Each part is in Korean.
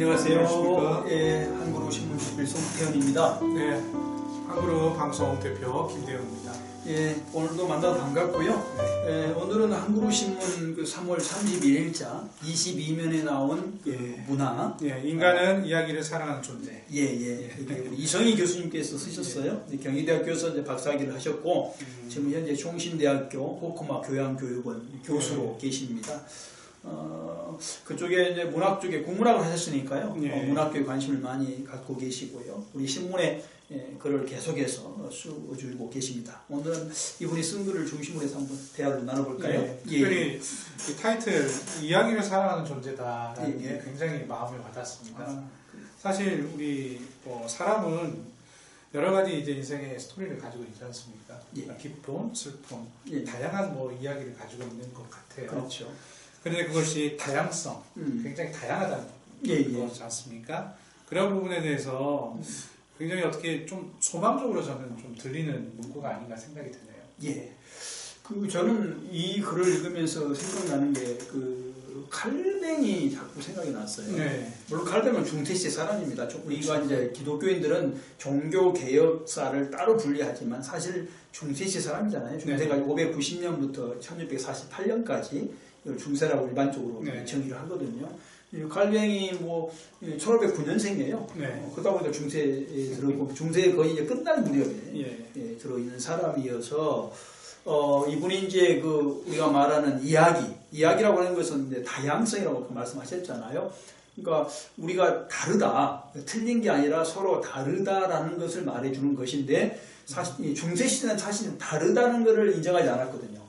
안녕하세요. 예, 한국어 신문주필 송태현입니다. 네, 한국어 방송 대표 김대현입니다. 예, 오늘도 만나서 반갑고요. 예, 오늘은 한국어 신문 3월 31일자 22면에 나온 문화. 예, 인간은 이야기를 사랑하는 존재. 이게 우리 이성희 교수님께서 쓰셨어요. 경희대학교에서 이제 박사학위를 하셨고 지금 현재 총신대학교 호쿠마 교양교육원 교수로 계십니다. 그쪽에 이제 문학 쪽에 국문학을 하셨으니까요. 문학교에 관심을 많이 갖고 계시고요. 우리 신문에 글을 계속해서 써주고 계십니다. 오늘은 이분이 쓴 글을 중심으로 해서 한번 대화를 나눠볼까요? 특별히 이 타이틀 이야기를 사랑하는 존재다라는 게 굉장히 마음에 와닿습니다. 사실 우리 사람은 여러 가지 이제 인생의 스토리를 가지고 있지 않습니까? 기쁨, 슬픔, 다양한 이야기를 가지고 있는 것 같아요. 그렇죠. 그런데 그것이 다양성, 굉장히 다양하다는 거지 않습니까? 그런 부분에 대해서 굉장히 어떻게 좀 소망적으로 저는 좀 들리는 문구가 아닌가 생각이 드네요. 저는 이 글을 읽으면서 생각나는 게 칼뱅이 자꾸 생각이 났어요. 물론 칼뱅은 중세시대 사람입니다. 우리가 이제 기독교인들은 종교 개혁사를 따로 분리하지만 사실 중세시대 사람이잖아요. 중세가 590년부터 1648년까지 중세라고 일반적으로 정의를 하거든요. 칼뱅이 1509년생이에요. 그러다 보니까 중세에 들어오고 중세에 거의 이제 끝날 무렵에 들어있는 사람이어서 이분이 이제 우리가 말하는 이야기라고 하는 것은 이제 다양성이라고 말씀하셨잖아요. 그러니까 우리가 다르다, 틀린 게 아니라 서로 다르다라는 것을 말해주는 것인데 사실 중세 시대는 사실 다르다는 것을 인정하지 않았거든요.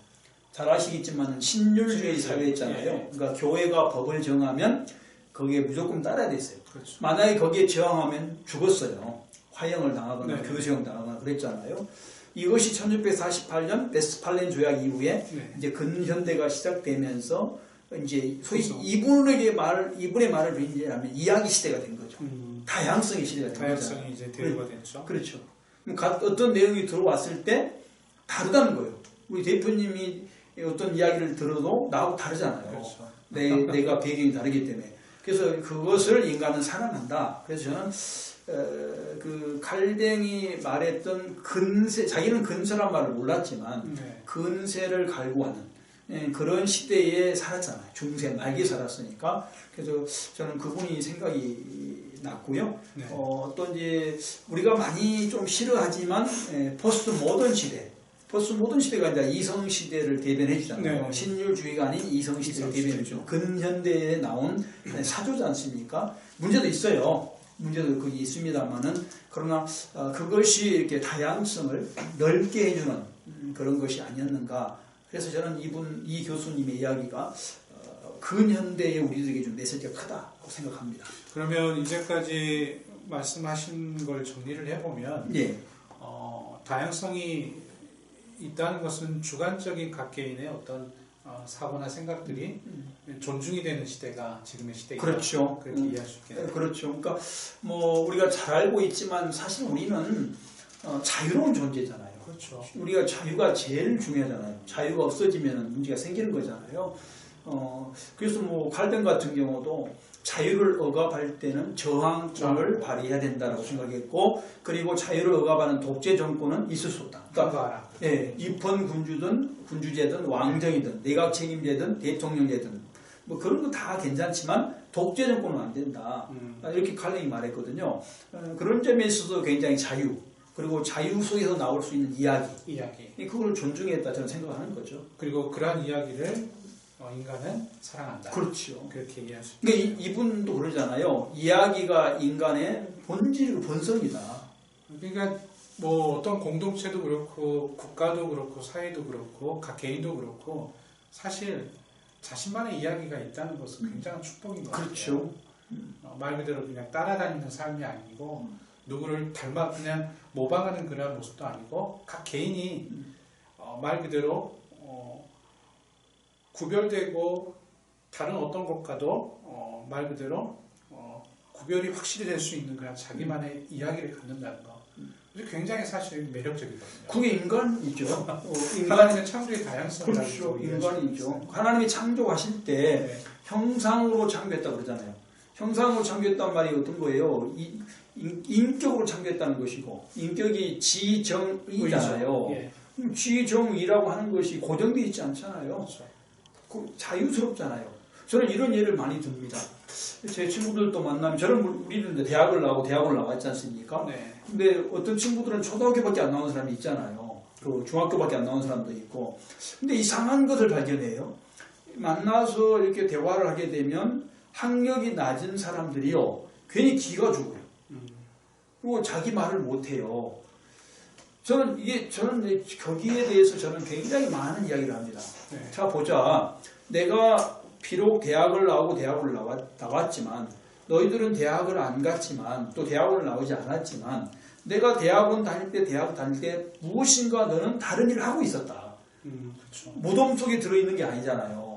잘 아시겠지만 신율주의 사회였잖아요. 그러니까 교회가 법을 정하면 거기에 무조건 따라야 됐어요. 그렇죠. 만약에 거기에 저항하면 죽었어요. 화형을 당하거나 교수형 당하거나 그랬잖아요. 이것이 1648년 베스팔렌 조약 이후에 이제 근현대가 시작되면서 이제 소위 이분의 말을 빌리자면 이야기 시대가 된 거죠. 다양성의 시대가 된 거죠. 다양성이 이제 대우가 됐죠. 그렇죠. 어떤 내용이 들어왔을 때 다르다는 거예요. 우리 대표님이 어떤 이야기를 들어도 나하고 다르잖아요. 그렇죠. 내가 배경이 다르기 때문에. 그래서 그것을 인간은 사랑한다. 그래서 저는 칼뱅이 말했던 근세, 자기는 근세란 말을 몰랐지만 근세를 갈구하는 그런 시대에 살았잖아요. 중세 말기에 살았으니까. 그래서 저는 그분이 생각이 났고요. 어떤 이제 우리가 많이 좀 싫어하지만 포스트 모던 시대. 포스트 모던 시대가 이제 이성 시대를 대변해 주잖아요. 신율주의가 아닌 이성 시대를 대변해 주죠. 근현대에 나온 사조지 않습니까? 문제도 있어요. 문제도 거기 있습니다만은 그러나 그것이 이렇게 다양성을 넓게 해주는 그런 것이 아니었는가. 그래서 저는 이 교수님의 이야기가 근현대에 우리들에게 좀 메시지가 크다고 생각합니다. 그러면 이제까지 말씀하신 걸 정리를 해보면 다양성이 있다는 것은 주관적인 각 개인의 어떤 사고나 생각들이 존중이 되는 시대가 지금의 시대이다. 그렇죠. 그렇게 이해할 수 있겠네요. 그렇죠. 그러니까 우리가 잘 알고 있지만 사실 우리는 자유로운 존재잖아요. 그렇죠. 우리가 자유가 제일 중요하잖아요. 자유가 없어지면 문제가 생기는 거잖아요. 그래서 칼뱅 같은 경우도 자유를 억압할 때는 저항권을 발휘해야 된다고 생각했고, 그리고 자유를 억압하는 독재 정권은 있을 수 없다. 그러니까 입헌 군주제든 왕정이든 내각 책임제든 대통령제든 그런 거 다 괜찮지만 독재 정권은 안 된다. 이렇게 칼뱅이 말했거든요. 그런 점에 있어서 굉장히 자유, 그리고 자유 속에서 나올 수 있는 이야기. 그걸 존중했다 저는 생각하는 거죠. 그리고 그러한 이야기를 인간은 사랑한다. 그렇죠. 그렇게 이해할 수 있다. 그러니까 이분도 그러잖아요. 이야기가 인간의 본질이고 본성이다. 그러니까 어떤 공동체도 그렇고 국가도 그렇고 사회도 그렇고 각 개인도 그렇고 사실 자신만의 이야기가 있다는 것은 굉장한 축복인 것 같아요. 그렇죠. 말 그대로 그냥 따라다니는 삶이 아니고 누구를 닮아 그냥 모방하는 그런 모습도 아니고 각 개인이 말 그대로 구별되고 다른 어떤 것과도 말 그대로 구별이 확실히 될 수 있는 그런 자기만의 이야기를 갖는다는 거. 굉장히 사실 매력적이거든요. 그게 인간이죠. 하나님의 창조의 다양성을 그렇죠. 인간이죠. 하나님이 창조하실 때 형상으로 창조했다고 그러잖아요. 형상으로 창조했단 말이 어떤 거예요? 인격으로 창조했다는 것이고, 인격이 지정의잖아요. 예. 지정의라고 하는 것이 고정되어 있지 않잖아요. 그렇죠. 자유스럽잖아요. 저는 이런 예를 많이 듭니다. 제 친구들도 만나면, 우리는 이제 대학을 나왔지 않습니까? 네. 근데 어떤 친구들은 초등학교밖에 안 나온 사람이 있잖아요. 그 중학교밖에 안 나온 사람도 있고. 근데 이상한 것을 발견해요. 만나서 이렇게 대화를 하게 되면 학력이 낮은 사람들이요, 괜히 기가 죽어요. 그리고 자기 말을 못해요. 저는 거기에 대해서 저는 굉장히 많은 이야기를 합니다. 네. 자, 보자. 내가 비록 대학을 나왔지만, 너희들은 대학을 안 갔지만, 또 대학을 나오지 않았지만, 내가 대학 다닐 때 무엇인가 너는 다른 일을 하고 있었다. 그렇죠. 무덤 속에 들어있는 게 아니잖아요.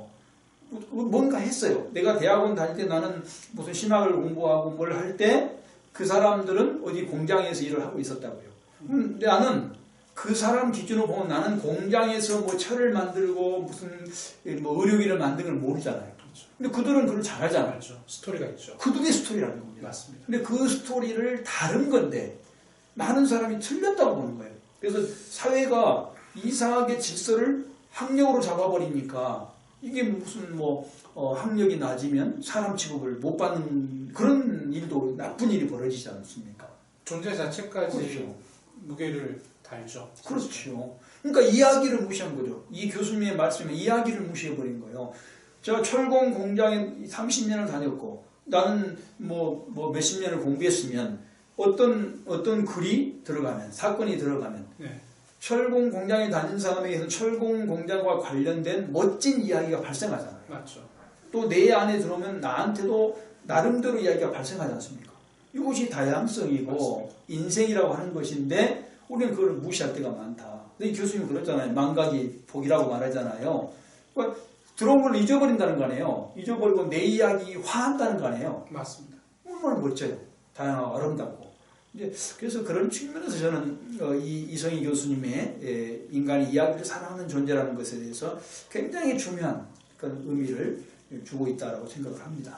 뭔가 했어요. 내가 대학원 다닐 때 나는 무슨 신학을 공부하고 뭘 할 때 그 사람들은 어디 공장에서 일을 하고 있었다고요. 근데 나는 그 사람 기준으로 보면 나는 공장에서 뭐 철을 만들고 무슨 뭐 의료기를 만든 걸 모르잖아요. 그렇죠. 근데 그들은 그걸 잘하잖아요. 그렇죠. 스토리가 있죠. 그들의 스토리라는 겁니다. 맞습니다. 근데 그 스토리를 다른 건데 많은 사람이 틀렸다고 보는 거예요. 그래서 사회가 이상하게 질서를 학력으로 잡아버리니까 이게 무슨 학력이 낮으면 사람 취급을 못 받는 그런 일도, 나쁜 일이 벌어지지 않습니까? 존재 자체까지 그렇죠. 무게를 달죠. 그렇죠. 그러니까 이야기를 무시한 거죠. 이 교수님의 말씀에 이야기를 무시해버린 거예요. 제가 철공 공장에 30년을 다녔고 나는 몇십 년을 공부했으면 어떤 글이 들어가면, 사건이 들어가면 네. 철공 공장에 다닌 사람에게서 철공 공장과 관련된 멋진 이야기가 발생하잖아요. 맞죠. 또 내 안에 들어오면 나한테도 나름대로 이야기가 발생하지 않습니까? 이것이 다양성이고 맞습니다. 인생이라고 하는 것인데 우리는 그걸 무시할 때가 많다. 이 교수님 그랬잖아요. 망각이 복이라고 말하잖아요. 그러니까 들어온 걸 잊어버린다는 거 아니에요. 잊어버리고 내 이야기 화한다는 거 아니에요. 맞습니다. 얼마나 멋져요. 다양하고 아름답고. 그래서 그런 측면에서 저는 이성희 교수님의 인간이 이야기를 사랑하는 존재라는 것에 대해서 굉장히 중요한 그런 의미를 주고 있다고 생각을 합니다.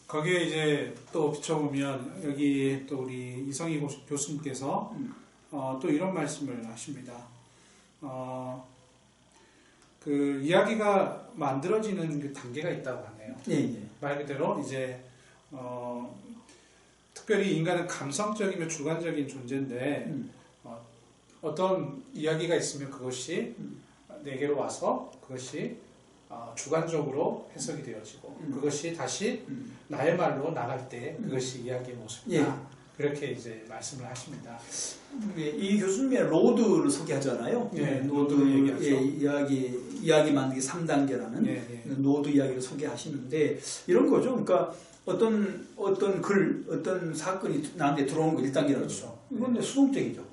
거기에 이제 또 비춰보면 여기 또 우리 이성희 교수님께서 또 이런 말씀을 하십니다. 그 이야기가 만들어지는 그 단계가 있다고 하네요. 예. 말 그대로 이제 특별히 인간은 감성적이며 주관적인 존재인데 어떤 이야기가 있으면 그것이 내게로 와서 그것이 주관적으로 해석이 되어지고 그것이 다시 나의 말로 나갈 때 그것이 이야기의 모습이다. 예. 그렇게 이제 말씀을 하십니다. 이 교수님의 로드를 소개하잖아요. 예, 노드 얘기하죠. 이야기 만들기 3단계라는 노드 이야기를 소개하시는데 이런 거죠. 그러니까 어떤 글, 어떤 사건이 나한테 들어오는 거 1단계라는 거죠. 이건 수동적이죠.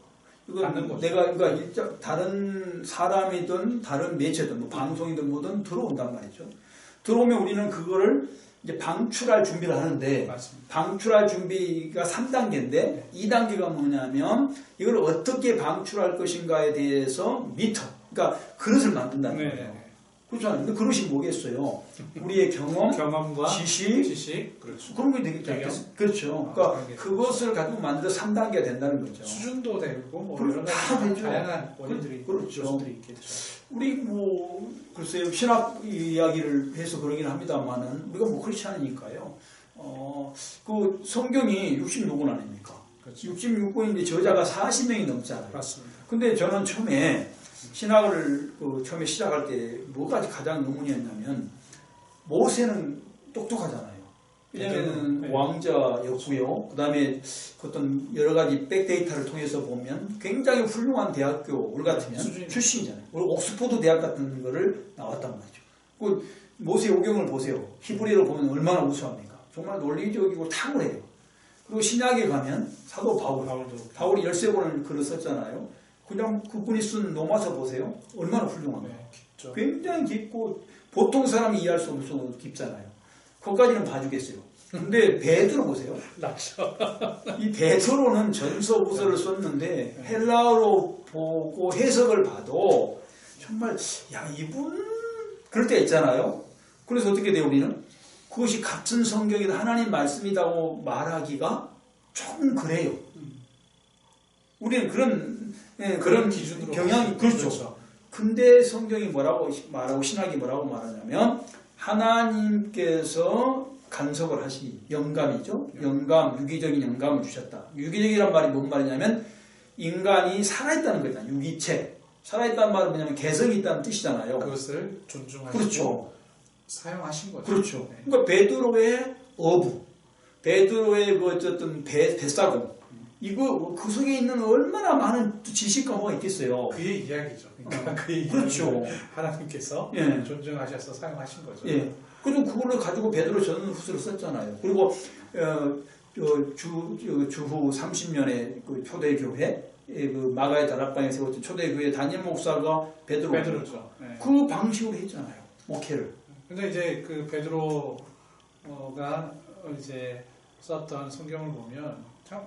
이건 그러니까 다른 사람이든 다른 매체든 방송이든 뭐든 들어온단 말이죠. 들어오면 우리는 그거를 이제 방출할 준비를 하는데 맞습니다. 방출할 준비가 3단계인데 2단계가 뭐냐면 이걸 어떻게 방출할 것인가에 대해서 그러니까 그릇을 만든다는 거예요. 그렇죠. 근데 그릇이 뭐겠어요? 우리의 경험과 지식 그렇죠. 그런 게 되겠죠. 그렇죠. 그러니까 그것을 가지고 만들어 3단계가 된다는 거죠. 수준도 되고 여러 가지 다양한 원인들이 그렇죠. 있겠죠. 우리 글쎄요, 신학 이야기를 해서 그러긴 합니다만은 우리가 크리스찬이니까요. 그 성경이 66권 아닙니까? 그렇죠. 66권인데 저자가 40명이 넘잖아요. 맞습니다. 근데 저는 처음에 신학을 처음에 시작할 때 뭐가 가장 의문이었냐면 모세는 똑똑하잖아요. 왜냐하면 왕자였고요. 그 다음에 어떤 여러 가지 백데이터를 통해서 보면 굉장히 훌륭한 대학교 우리 같으면 출신이잖아요. 우리 옥스퍼드 대학 같은 거를 나왔단 말이죠. 그 모세 오경을 보세요. 히브리어로 보면 얼마나 우수합니까? 정말 논리적이고 탁월해요. 그리고 신약에 가면 사도 바울이 13권을 글을 썼잖아요. 그냥 그분이 쓴 로마서 보세요. 얼마나 훌륭한가요? 네, 굉장히 깊고 보통 사람이 이해할 수 없을 정도로 깊잖아요. 그것까지는 봐주겠어요. 근데 베드로 보세요. 낮죠. 이 베드로는 전서후서를 썼는데 헬라어로 보고 해석을 봐도 정말 이분 그럴 때 있잖아요. 그래서 어떻게 돼요 우리는? 그것이 같은 성경이다 하나님 말씀이라고 말하기가 좀 그래요. 우리는 그런 기준으로 경향이 그렇죠. 근데 성경이 뭐라고 말하고 신학이 뭐라고 말하냐면 하나님께서 간섭을 하시니 영감이죠. 영감, 유기적인 영감을 주셨다. 유기적이란 말이 뭔 말이냐면 인간이 살아있다는 거다. 유기체. 살아있다는 말은 뭐냐면 개성이 있다는 뜻이잖아요. 그것을 존중하시고 그렇죠. 사용하신 거죠. 그렇죠. 그러니까 베드로의 어부, 베드로의 그 어쨌든 뱃사공, 이거 그 속에 있는 얼마나 많은 지식과 뭐가 있겠어요. 그의 이야기죠. 그러니까 그의 그렇죠. 하나님께서 예. 존중하셔서 사용하신 거죠. 예. 그리고 그걸로 가지고 베드로 전은 후서를 썼잖아요. 그리고 주후 30년의 그 초대교회, 그 마가의 다락방에 세웠던 초대교회 담임 목사가 베드로죠. 네. 그 방식으로 했잖아요. 목회를. 근데 이제 그 베드로가 이제 썼던 성경을 보면 참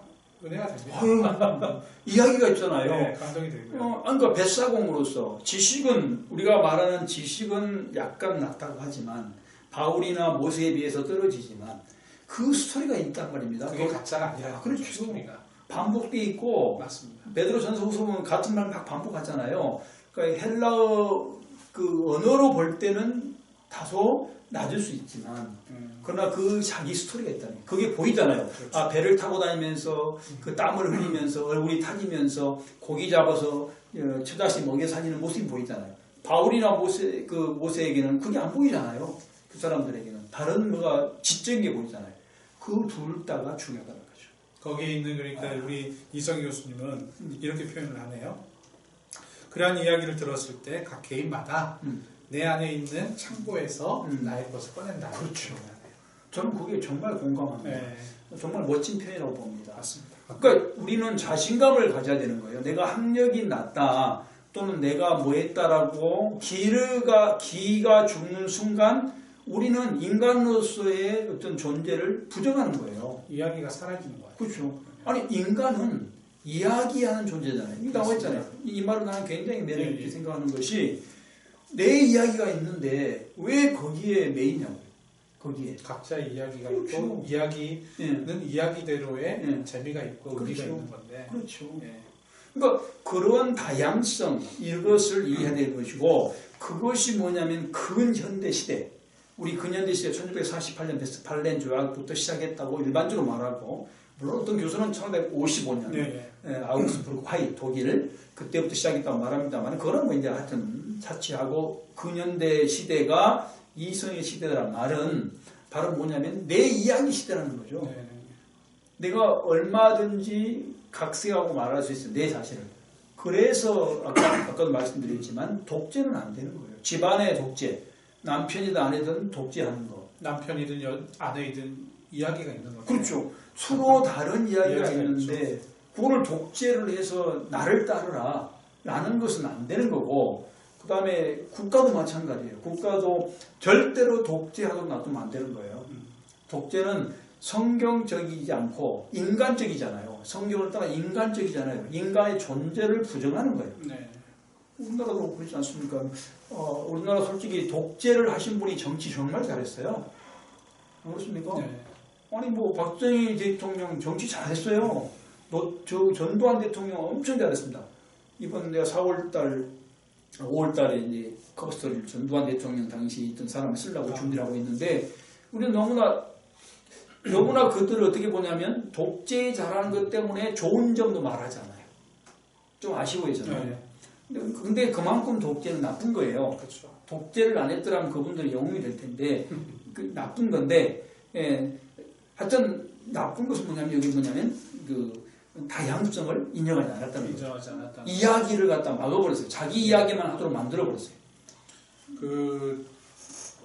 은혜가 됩니다. 이야기가 있잖아요. 네, 감동이 되고요. 그러니까 뱃사공으로서 지식은 우리가 말하는 지식은 약간 낮다고 하지만 바울이나 모세에 비해서 떨어지지만 그 스토리가 있단 말입니다. 그게 가짜가 아니라 그렇죠. 스토리가 반복돼 있고 맞습니다. 베드로전서 후서 보면 같은 말 막 반복하잖아요. 그러니까 헬라어 그 언어로 볼 때는 다소 낮을 수 있지만 그러나 그 자기 스토리가 있다는 게 그게 보이잖아요. 그렇죠. 아, 배를 타고 다니면서 그 땀을 흘리면서 얼굴이 타지면서 고기 잡아서 처자식 먹여 살리는 모습이 보이잖아요. 바울이나 모세에게는 그게 안 보이잖아요. 그 사람들에게는 다른 뭐가 지적인 게 보이잖아요. 그 둘 다가 중요하다는 거죠. 거기에 있는 그러니까 우리 이성희 교수님은 이렇게 표현을 하네요. 그러한 이야기를 들었을 때 각 개인마다 내 안에 있는 창고에서 나의 것을 꺼낸다. 그렇죠. 저는 그게 정말 공감합니다. 네. 정말 멋진 표현이라고 봅니다. 맞습니다. 그러니까 우리는 자신감을 가져야 되는 거예요. 내가 학력이 낮다 또는 내가 뭐 했다라고 기가 죽는 순간 우리는 인간으로서의 어떤 존재를 부정하는 거예요. 이야기가 사라지는 거예요. 그렇죠. 아니 인간은 이야기하는 존재잖아요. 이거 나와 있잖아요. 이 말은 나는 굉장히 매력 있게 생각하는 것이 내 이야기가 있는데 왜 거기에 매이냐고. 거기에 각자의 이야기가 그렇죠. 있고 이야기는 이야기대로의 재미가 있고 의미가 그렇죠. 있는 건데. 그렇죠. 그러니까 그런 다양성 이것을 이해해야 될 것이고 그것이 뭐냐면 근현대 시대 우리 근현대 시대 1948년 베스팔렌 조약부터 시작했다고 일반적으로 말하고 물론 어떤 교수는 1955년 아우구스부르크 화이 독일 그때부터 시작했다고 말합니다만 그거는 뭐 이제 하여튼 차치하고 근현대 시대가 이성의 시대라는 말은 바로 뭐냐면 내 이야기 시대라는 거죠. 내가 얼마든지 각색하고 말할 수 있어요. 내 자신을. 그래서 아까도 말씀드렸지만 독재는 안 되는 거예요. 집안의 독재. 남편이든 아내든 독재하는 거. 남편이든 아내이든 이야기가 있는 거죠. 그렇죠. 서로 다른 이야기가 있는데 있죠. 그거를 독재를 해서 나를 따르라 라는 것은 안 되는 거고 그 다음에 국가도 마찬가지예요. 국가도 절대로 독재하도록 놔두면 안 되는 거예요. 독재는 성경적이지 않고 인간적이잖아요. 성경을 따라 인간적이잖아요. 인간의 존재를 부정하는 거예요. 네. 우리나라도 그렇지 않습니까? 우리나라 솔직히 독재를 하신 분이 정치 정말 잘했어요. 안 그렇습니까? 네. 아니 뭐 박정희 대통령 정치 잘했어요. 전두환 대통령 엄청 잘했습니다. 이번 내가 5월달에 이제 커버스토리를 전두환 대통령 당시 있던 사람을 쓰려고 준비를 하고 있는데 우리는 너무나 그들을 어떻게 보냐면 독재 잘하는 것 때문에 좋은 점도 말하잖아요. 좀 아쉬워하잖아요. 네. 근데 그만큼 독재는 나쁜 거예요. 그렇죠. 독재를 안 했더라면 그분들이 영웅이 될 텐데 나쁜 건데 하여튼 나쁜 것은 뭐냐면 그 다양성을 인정하지 않았다는 거죠. 이야기를 갖다 막아버렸어요. 자기 이야기만 하도록 만들어버렸어요.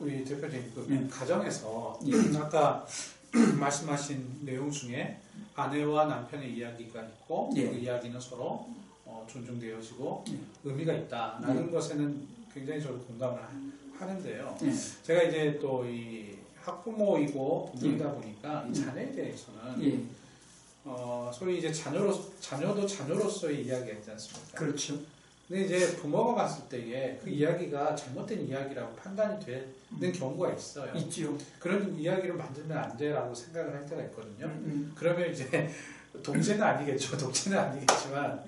우리 대표님 가정에서 아까 말씀하신 내용 중에 아내와 남편의 이야기가 있고 그 이야기는 서로 존중되어지고 의미가 있다라는 것에는 굉장히 저도 공감을 하는데요. 제가 이제 또 이 학부모이고 부모이다 보니까 이 자녀에 대해서는 소위 이제 자녀도 자녀로서의 이야기가 있지 않습니까? 그렇죠. 근데 이제 부모가 봤을 때에 그 이야기가 잘못된 이야기라고 판단이 되는 경우가 있어요. 있지요. 그런 이야기를 만들면 안 돼라고 생각을 할 때가 있거든요. 그러면 이제 동체는 아니겠죠. 독체는 아니겠지만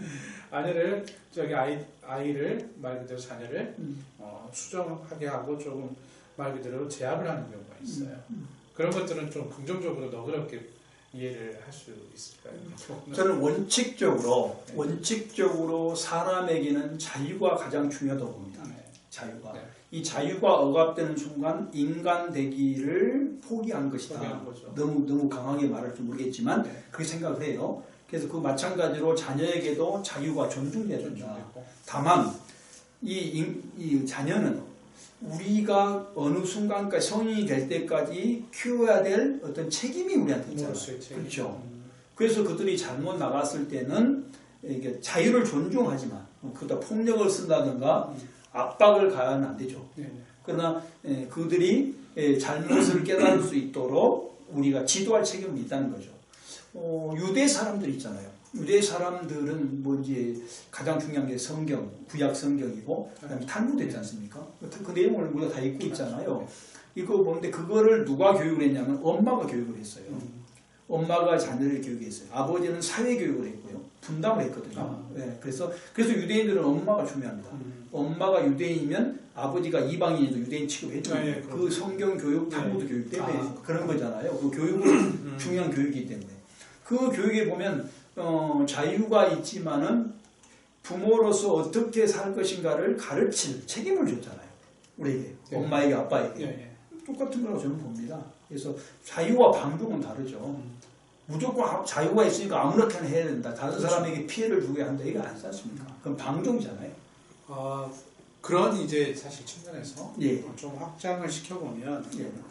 아내를 아이를 말 그대로 자녀를 수정하게 하고 조금 말 그대로 제압을 하는 경우가 있어요. 그런 것들은 좀 긍정적으로 너그럽게 이해를 할 수 있을까요? 저는 원칙적으로 사람에게는 자유가 가장 중요하다고 봅니다. 자유가. 네. 이 자유가 억압되는 순간 인간 되기를 포기한 것이다. 너무 강하게 말할지 모르겠지만 네. 그렇게 생각을 해요. 그래서 그 마찬가지로 자녀에게도 자유가 존중돼야 된다. 다만 이 자녀는 우리가 어느 순간까지 성인이 될 때까지 키워야 될 어떤 책임이 우리한테 있잖아요. 그렇죠. 그래서 그들이 잘못 나갔을 때는 이게 자유를 존중하지만 그러다 폭력을 쓴다든가 압박을 가하면 안 되죠. 그러나 그들이 잘못을 깨달을 수 있도록 우리가 지도할 책임이 있다는 거죠. 유대 사람들 있잖아요. 유대 사람들은 뭐 이제 가장 중요한 게 성경, 구약 성경이고 그다음에 탈무드 있지 않습니까? 그 내용을 우리가 다 읽고 있잖아요. 이거 보는데 그거를 누가 교육을 했냐면 엄마가 교육을 했어요. 엄마가 자녀를 교육했어요. 아버지는 사회 교육을 했고요. 분담을 했거든요. 네, 그래서 유대인들은 엄마가 중요합니다. 엄마가 유대인이면 아버지가 이방인에도 유대인 취급해줘요. 그 성경 교육, 탈무드 교육 때문에 그런 거잖아요. 그 교육은 중요한 교육이기 때문에. 그 교육에 보면 자유가 있지만은 부모로서 어떻게 살 것인가를 가르칠 책임을 줬잖아요. 우리에게, 엄마에게, 아빠에게. 똑같은 거라고 저는 봅니다. 그래서 자유와 방종은 다르죠. 무조건 자유가 있으니까 아무렇게나 해야 된다. 다른 사람에게 피해를 주게 한다. 이거 아니지 않습니까? 그건 방종이잖아요. 그런 이제 사실 측면에서 좀 확장을 시켜보면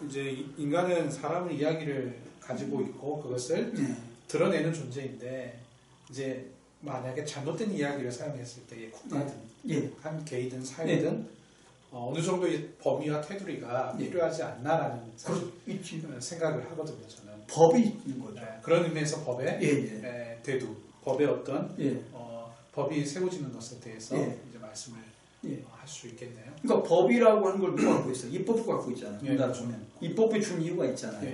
이제 인간은 사람의 이야기를 가지고 있고 그것을 드러내는 존재인데 이제 만약에 잘못된 이야기를 사용했을 때 국가든 한 개이든 사회든 어느 정도의 범위와 테두리가 필요하지 않나라는 생각을 하거든요. 저는 법이 있는 거죠. 그런 의미에서 법의 대두, 법의 어떤 법이 세워지는 것에 대해서 이제 말씀을 할 수 있겠네요. 그러니까 법이라고 하는 걸 누가 갖고 있어요? 입법부가 갖고 있잖아요. 우리나라 보면 입법부에 준 이유가 있잖아요.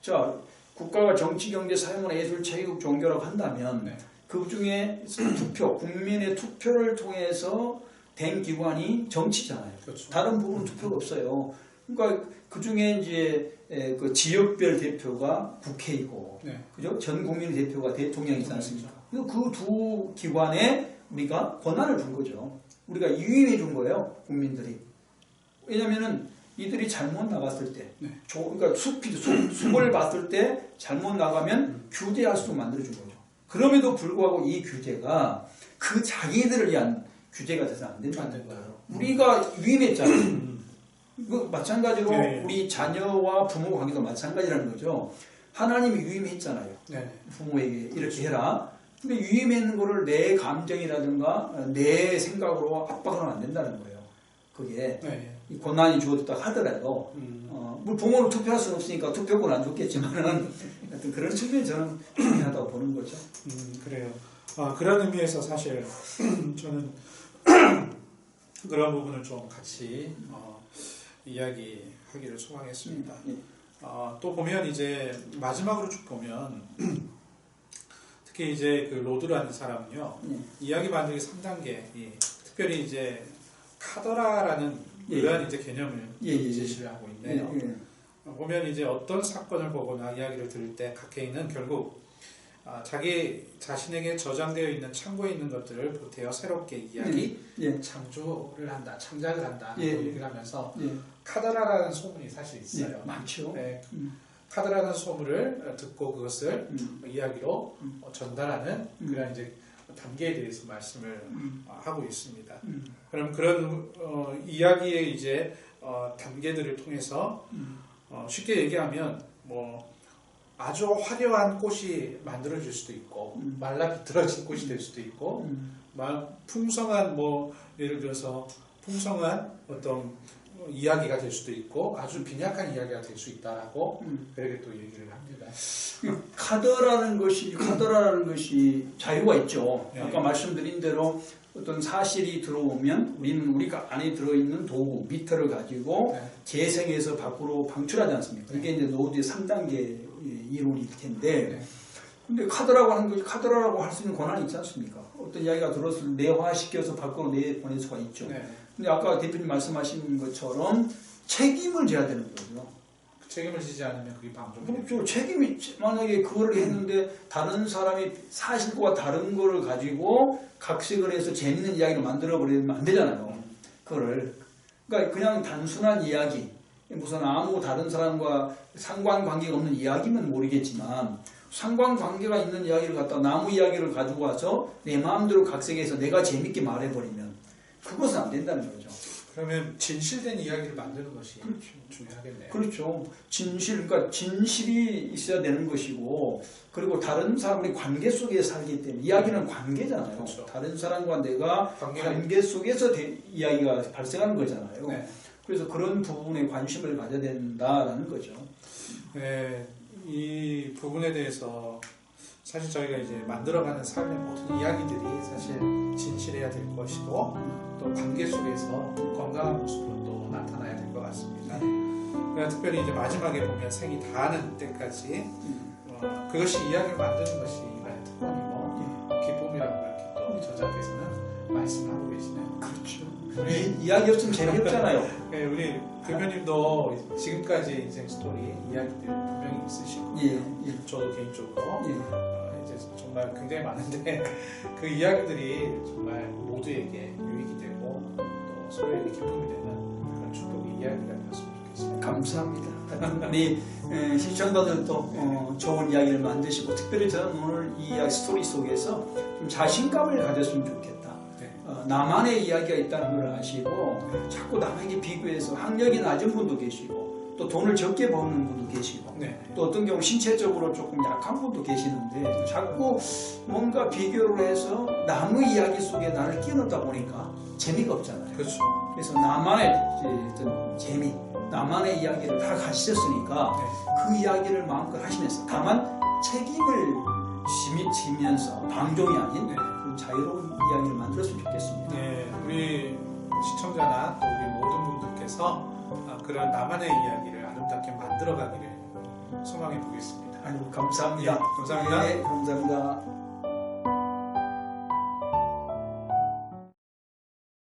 자, 국가가 정치, 경제, 사회문화, 예술, 체육, 종교라고 한다면 그 중에 투표, 국민의 투표를 통해서 된 기관이 정치잖아요. 그렇죠. 다른 부분은 투표가 없어요. 그러니까 그 중에 이제 그 지역별 대표가 국회이고, 그죠? 전 국민의 대표가 대통령이지 않습니까? 그 두 기관에 우리가 권한을 준 거죠. 우리가 유임해 준 거예요, 국민들이. 왜냐면은 이들이 잘못 나갔을 때, 그러니까 숲을 봤을 때 잘못 나가면 규제할 수 만들어준 거죠. 그럼에도 불구하고 이 규제가 그 자기들을 위한 규제가 돼서 안 된다는 거예요. 우리가 유임했잖아요. 그 마찬가지로 우리 자녀와 부모 관계도 마찬가지라는 거죠. 하나님이 유임했잖아요. 부모에게 이렇게 해라. 근데 유임했는 거를 내 감정이라든가 내 생각으로 압박하면 안 된다는 거예요. 그게 이 권한이 주어졌다 하더라도 뭐 부모를 투표할 수는 없으니까 투표권 안 줬겠지만은 하여튼 그런 측면이 저는 중요하다고 보는 거죠. 그래요. 그런 의미에서 사실 저는 그런 부분을 좀 같이 이야기하기를 소망했습니다. 또 보면 이제 마지막으로 쭉 보면 특히 이제 그 로드라는 사람은요 이야기 만들기 3단계 특별히 이제 카더라라는 그러한 이제 개념을 제시를 하고 있네요. 보면 이제 어떤 사건을 보거나 이야기를 들을 때 각해인은 결국 자기 자신에게 저장되어 있는 창고에 있는 것들을 보태어 새롭게 이야기, 창조를 한다, 창작을 한다 얘기를 하면서 카더라라는 소문이 사실 있어요. 많죠. 카더라는 소문을 듣고 그것을 이야기로 전달하는 그런 이제 단계에 대해서 말씀을 하고 있습니다. 그럼 그런 이야기의 이제 단계들을 통해서 쉽게 얘기하면 뭐 아주 화려한 꽃이 만들어질 수도 있고 말라 비틀어진 꽃이 될 수도 있고 풍성한 뭐 예를 들어서 풍성한 어떤 이야기가 될 수도 있고 아주 빈약한 이야기가 될 수 있다라고 그렇게 또 얘기를 합니다. 카더라는 것이 자유가 있죠. 아까 말씀드린 대로 어떤 사실이 들어오면 우리는 우리가 안에 들어있는 도구, 미터를 가지고 재생해서 밖으로 방출하지 않습니까? 이게 이제 노드의 3단계 이론일 텐데, 근데 카드라고 하는 것이 카드라고 할 수 있는 권한이 있지 않습니까? 어떤 이야기가 들었을 때 내화시켜서 밖으로 내보낼 수가 있죠. 근데 아까 대표님 말씀하신 것처럼 책임을 져야 되는 거죠. 책임을 지지 않으면 그게 방종이 그렇죠. 책임이 만약에 그걸 했는데 다른 사람이 사실과 다른 거를 가지고 각색을 해서 재밌는 이야기를 만들어 버리면 안 되잖아요. 그거를 그러니까 그냥 단순한 이야기, 무슨 아무 다른 사람과 상관관계가 없는 이야기면 모르겠지만 상관관계가 있는 이야기를 갖다 나무 이야기를 가지고 와서 내 마음대로 각색해서 내가 재밌게 말해버리면 그것은 안 된다는 거죠. 그러면 진실된 이야기를 만드는 것이 중요하겠네요. 그렇죠. 그러니까 진실이 있어야 되는 것이고, 그리고 다른 사람의 관계 속에 살기 때문에 이야기는 관계잖아요. 그렇죠. 다른 사람과 내가 관계 속에서 이야기가 발생하는 거잖아요. 그래서 그런 부분에 관심을 가져야 된다라는 거죠. 네, 이 부분에 대해서 사실 저희가 이제 만들어가는 삶의 모든 이야기들이 사실 진실해야 될 것이고 또 관계 속에서 건강한 모습으로 또 나타나야 될 것 같습니다. 그러니까 특별히 이제 마지막에 보면 생이 다하는 때까지 그것이 이야기를 만드는 것이 이번의 특권이고 기쁨이라고 이렇게 또 저자께서는 말씀하고 계시네요. 그렇죠. 이야기 없으면 재미없잖아요. 네, 우리 대표님도 지금까지 인생 스토리 이야기들 분명히 있으시고 저도 개인적으로 이제 정말 굉장히 많은데 그 이야기들이 정말 모두에게 유익이 되고 또 서로에게 기쁨이 되는 그런 축복의 이야기가 되었으면 좋겠습니다. 감사합니다. 우리 시청자들도 좋은 이야기를 만드시고 특별히 저는 오늘 이 이야기 스토리 속에서 좀 자신감을 가졌으면 좋겠다. 나만의 이야기가 있다는 걸 아시고 자꾸 남에게 비교해서 학력이 낮은 분도 계시고 또 돈을 적게 버는 분도 계시고 또 어떤 경우 신체적으로 조금 약한 분도 계시는데 자꾸 뭔가 비교를 해서 남의 이야기 속에 나를 끼워넣다 보니까 재미가 없잖아요. 그렇죠. 그래서 나만의 어떤 재미, 나만의 이야기를 다 가지셨으니까 그 이야기를 마음껏 하시면서 다만 책임을 지면서 방종이 아닌 자유로운 이야기를 만들었으면 좋겠습니다. 네, 우리 시청자나 또 우리 모든 분들께서 그런 나만의 이야기를 아름답게 만들어가기를 소망해 보겠습니다. 아유, 감사합니다. 감사합니다. 네, 감사합니다.